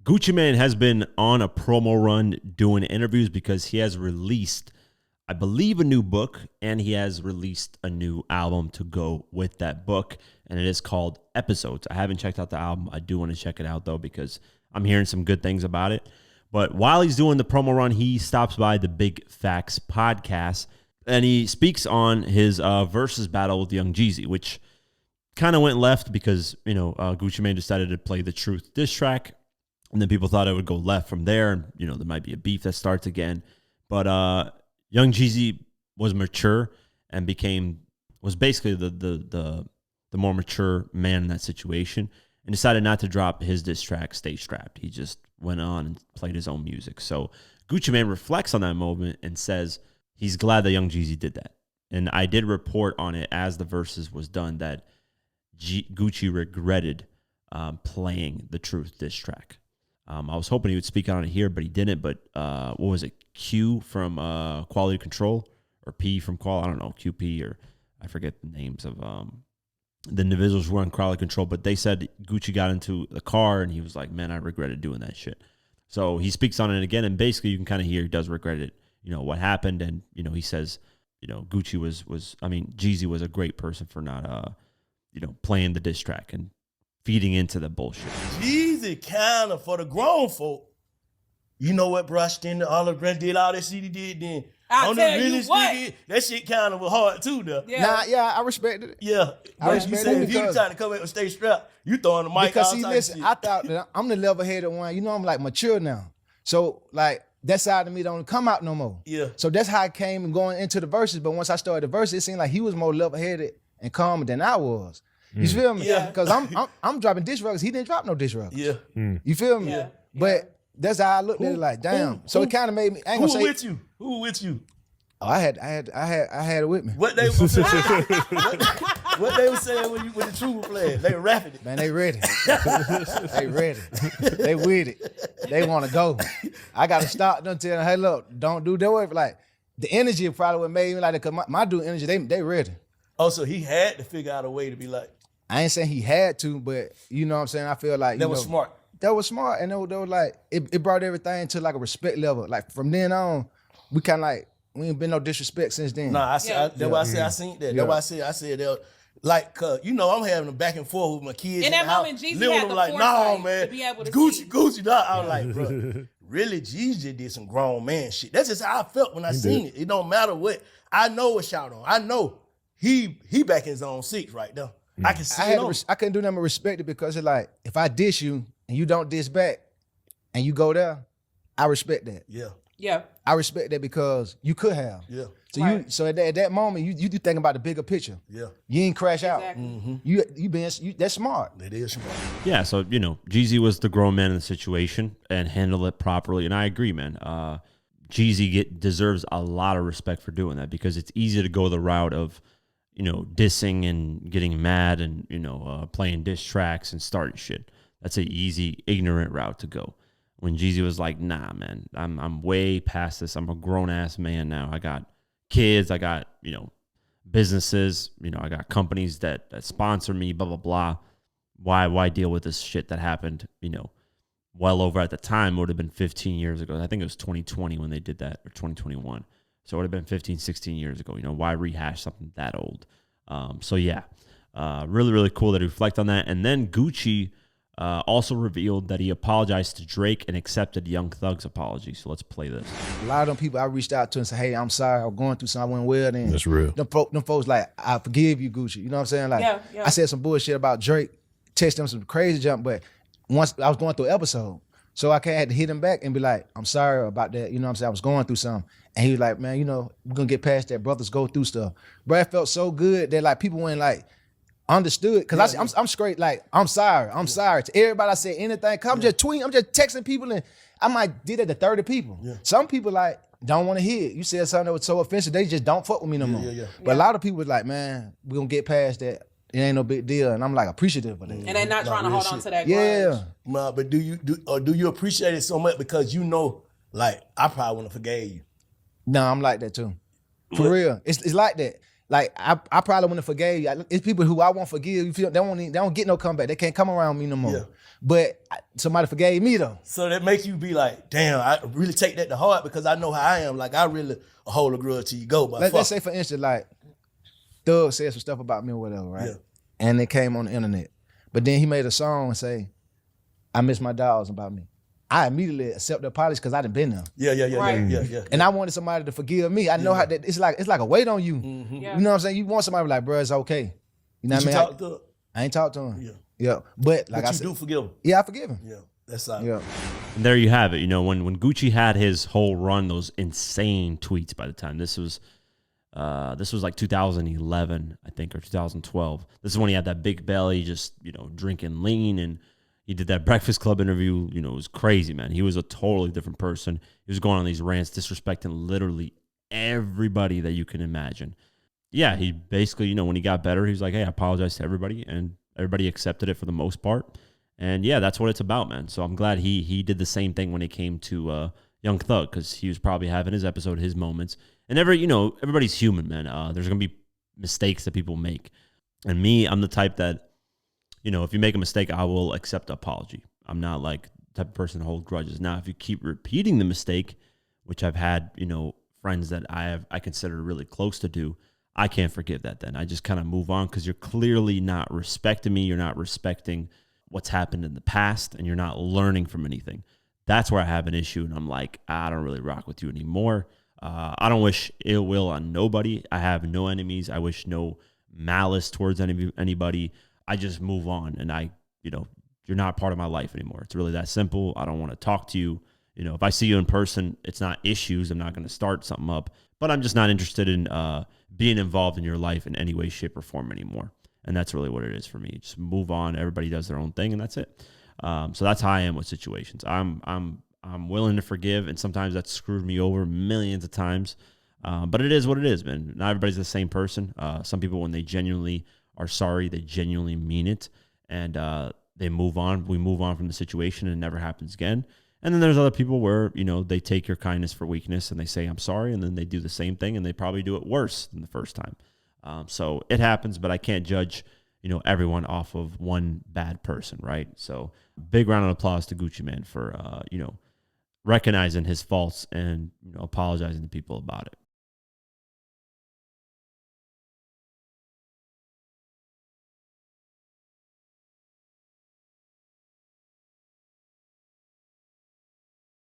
Gucci Mane has been on a promo run doing interviews because he has released, I believe, a new book, and he has released a new album to go with that book, and it is called Episodes. I haven't checked out the album. I do want to check it out, though, because I'm hearing some good things about it. But while he's doing the promo run, he stops by the Big Facts podcast, and he speaks on his versus battle with Young Jeezy, which kind of went left because, Gucci Mane decided to play the Truth diss track, and then people thought it would go left from there, and, there might be a beef that starts again. But Young Jeezy was mature and was basically the more mature man in that situation, and decided not to drop his diss track, Stay Strapped. He just went on and played his own music. So Gucci Mane reflects on that moment and says he's glad that Young Jeezy did that. And I did report on it as the verses was done that Gucci regretted playing the Truth diss track. I was hoping he would speak on it here, but he didn't. But what was it? Q from Quality Control, or P from Qual? I don't know, QP, or I forget the names of the individuals who were on Quality Control. But they said Gucci got into the car and he was like, "Man, I regretted doing that shit." So he speaks on it again, and basically you can kind of hear he does regret it. What happened, and he says, Gucci Jeezy was a great person for not playing the diss track and feeding into the bullshit. Jeezy kind of, for the grown folk, you know what, bro, I stand there, all of the did all that shit he did then. I tell you what. Nigga, that shit kind of was hard too, though. Yeah. I respected it. Yeah. I respect you said it if you trying to come in and stay strapped, you throwing the mic because all see, type listen, of shit. I thought that I'm the level-headed one. I'm like mature now. So like that side of me don't come out no more. Yeah. So that's how I came and going into the verses. But once I started the verses, it seemed like he was more level-headed and calmer than I was. You feel me? Yeah. Because I'm dropping diss records. He didn't drop no diss records. Yeah. You feel me? Yeah. But that's how I looked at it. Like, damn. So it kind of made me. I ain't gonna say. Who with you? Oh, I had it with me. What they what they were saying when the Truth was playing? They were rapping it. Man, they ready. They ready. They with it. They want to go. I got to stop them telling, hey, look, don't do that. Like, the energy probably what made me like that, because my dude energy, they ready. Oh, so he had to figure out a way to be like. I ain't saying he had to, but you know what I'm saying? I feel like, That was smart. That was smart, and they were like, it brought everything to like a respect level. Like, from then on, we kind of like, we ain't been no disrespect since then. Nah, that's why I said I seen that. That's why I said that. Like, cause I'm having a back and forth with my kids. In that moment, Jeezy had the like, foresight man, to be able to Gucci. Nah. I was like, bro, really, Jeezy did some grown man shit. That's just how I felt when I seen it. It don't matter what. I know what shout on. I know he back in his own seats right now. I can see it. I couldn't do nothing but respect it, because it's like, if I diss you and you don't diss back and you go there, I respect that. Yeah. Yeah. I respect that because you could have. Yeah. So Right. so at that moment, you do think about the bigger picture. Yeah. You ain't crash out. Exactly. You that's smart. It is smart. Yeah, so, Jeezy was the grown man in the situation and handled it properly. And I agree, man. Jeezy deserves a lot of respect for doing that, because it's easy to go the route of, dissing and getting mad and, playing diss tracks and starting shit. That's an easy, ignorant route to go. When Jeezy was like, nah, man, I'm way past this. I'm a grown-ass man now. I got kids. I got, businesses. I got companies that sponsor me, blah, blah, blah. Why deal with this shit that happened, well over at the time? It would have been 15 years ago. I think it was 2020 when they did that, or 2021. So it would have been 15, 16 years ago. Why rehash something that old? So, yeah, really, really cool that he reflect on that. And then Gucci also revealed that he apologized to Drake and accepted Young Thug's apology. So let's play this. A lot of them people I reached out to and said, hey, I'm sorry, I was going through something, I went well then. That's real. Them folks like, I forgive you, Gucci. You know what I'm saying? Like, Yeah. I said some bullshit about Drake, text him some crazy junk, but once I was going through an episode, so I had to hit him back and be like, I'm sorry about that. You know what I'm saying? I was going through something. And he was like, man, we're going to get past that. Brothers go through stuff. Bro, it felt so good that like people went like, understood, because I'm straight like, I'm sorry to everybody. I said anything, cause I'm just tweeting, I'm just texting people, and I might did it to 30 people. Some people like don't want to hear it. You said something that was so offensive, they just don't fuck with me no more. But a lot of people was like, man, we're gonna get past that, it ain't no big deal, and I'm like appreciative of that. And they're not trying to hold on to that grudge. Yeah. But do you appreciate it so much because like, I probably wouldn't have forgave you? No, I'm like that too, for real. It's like that. like I probably wouldn't have forgave you. It's people who I won't forgive. You feel they don't get no comeback. They can't come around me no more. Yeah. But somebody forgave me though. So that makes you be like, damn, I really take that to heart because I know how I am. Like I really hold a grudge till you go. But Let's say for instance, like Thug said some stuff about me or whatever, right? Yeah. And it came on the internet. But then he made a song and say, I miss my dogs about me. I immediately accept the apology because I done been there. Right. Yeah. And I wanted somebody to forgive me. I know how that it's like a weight on you. Yeah. You know what I'm saying? You want somebody to be like, bro, it's okay. You know what I Did mean? you talk to her? I ain't talked to him. Yeah. Yeah. But like But I you said, do forgive him. yeah, I forgive him. Yeah. That's how. Yeah. And there you have it. You know, when Gucci had his whole run, those insane tweets by the time this was like 2011, I think, or 2012. This is when he had that big belly, just, you know, drinking lean, and he did that Breakfast Club interview. You know, it was crazy, man. He was a totally different person. He was going on these rants, disrespecting literally everybody that you can imagine. Yeah, he basically, you know, when he got better, he was like, hey, I apologize to everybody, and everybody accepted it for the most part. And yeah, that's what it's about, man. So I'm glad he did the same thing when it came to Young Thug, because he was probably having his episode, his moments. And everybody's human, man. There's gonna be mistakes that people make. And me, I'm the type that, you know, if you make a mistake, I will accept the apology. I'm not like the type of person to hold grudges. Now, if you keep repeating the mistake, which I've had, you know, friends that I consider really close to do, I can't forgive that then. I just kind of move on because you're clearly not respecting me. You're not respecting what's happened in the past, and you're not learning from anything. That's where I have an issue, and I'm like, I don't really rock with you anymore. I don't wish ill will on nobody. I have no enemies. I wish no malice towards anybody. I just move on, and you're not part of my life anymore. It's really that simple. I don't want to talk to you. You know, if I see you in person, it's not issues. I'm not going to start something up, but I'm just not interested in being involved in your life in any way, shape, or form anymore. And that's really what it is for me. Just move on. Everybody does their own thing, and that's it. So that's how I am with situations. I'm willing to forgive, and sometimes that's screwed me over millions of times. But it is what it is, man. Not everybody's the same person. Some people, when they genuinely are sorry, they genuinely mean it, and they move on. We move on from the situation, and it never happens again. And then there's other people where, you know, they take your kindness for weakness, and they say, I'm sorry, and then they do the same thing, and they probably do it worse than the first time. So it happens, but I can't judge, you know, everyone off of one bad person, right? So big round of applause to Gucci Mane for, you know, recognizing his faults and, you know, apologizing to people about it.